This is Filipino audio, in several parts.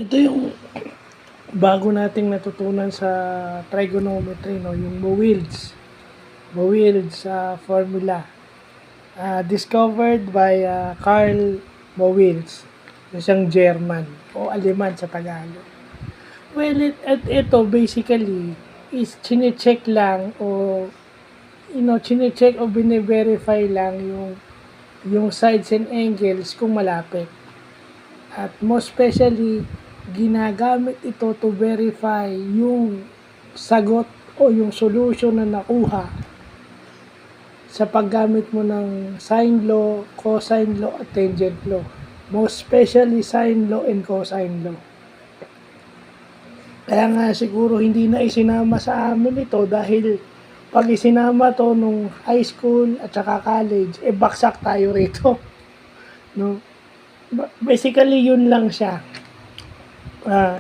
Ito yung bago nating natutunan sa trigonometry, no? Yung Mowiel's formula. Discovered by Carl Mowiel's. Isang German o Aleman sa Tagalog. Well, ito basically is chine-check lang o chine-check o bine-verify lang yung sides and angles kung malapit. At most especially, ginagamit ito to verify yung sagot o yung solution na nakuha sa paggamit mo ng sine law, cosine law, at tangent law. Most especially sine law and cosine law. Kaya nga siguro hindi na isinama sa amin ito dahil pag isinama to nung high school at saka college, baksak tayo rito. No? Basically, yun lang siya.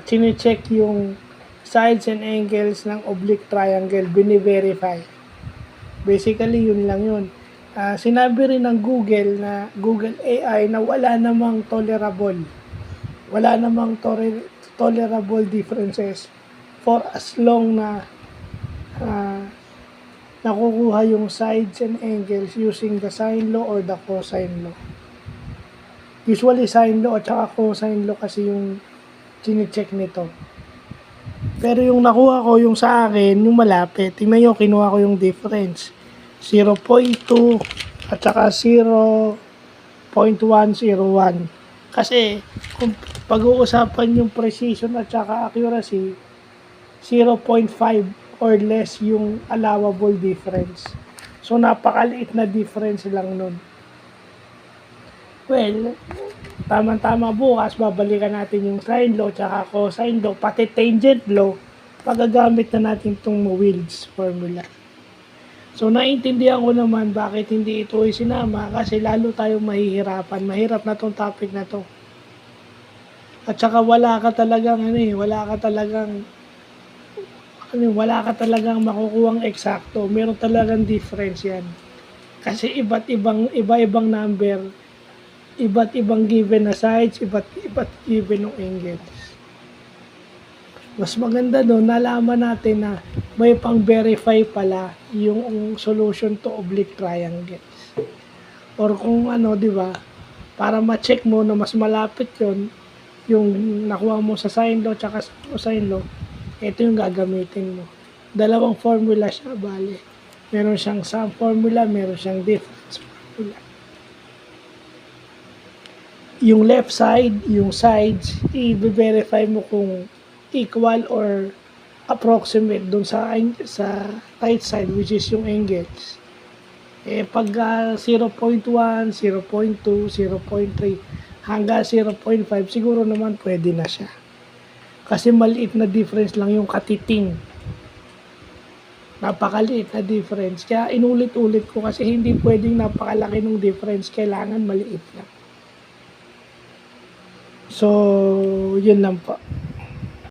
Chine-check yung sides and angles ng oblique triangle, bine-verify. Basically, yun lang yun. Sinabi rin ng Google AI na wala namang tolerable differences for as long na nakukuha yung sides and angles using the sine law or the cosine law. Usually sine law at saka cosine law kasi yung chine-check nito. Pero yung nakuha ko, yung sa akin, yung malapit. Tingnan nyo, kinuha ko yung difference. 0.2 at saka 0.101. Kasi kung pag-uusapan yung precision at saka accuracy, 0.5 or less yung allowable difference. So napakaliit na difference lang nun. Well, tama-tama bukas, babalikan natin yung sine law, tsaka cosine law, pati tangent law, pagagamit na natin itong Mowiel's formula. So, naintindihan ko naman bakit hindi ito isinama kasi lalo tayong mahihirapan. Mahirap na tong topic na to. At saka wala ka talagang makukuhang eksakto. Meron talagang difference yan. Kasi iba-ibang number, iba't ibang given na sides, iba't given ng angles. Mas maganda doon, nalaman natin na may pang-verify pala yung solution to oblique triangles. Or kung di ba, para ma-check mo na mas malapit yon yung nakuha mo sa sine law tsaka sa cosine law, ito yung gagamitin mo. Dalawang formula siya, bale. Meron siyang sum formula, meron siyang difference formula. Yung left side, yung sides, i-verify mo kung equal or approximate dun sa right side, which is yung angles. Pag 0.1, 0.2, 0.3, hanggang 0.5, siguro naman pwede na siya. Kasi maliit na difference lang yung katiting. Napakaliit na difference. Kaya inulit-ulit ko kasi hindi pwedeng napakalaki ng difference. Kailangan maliit lang. So, yun lang po.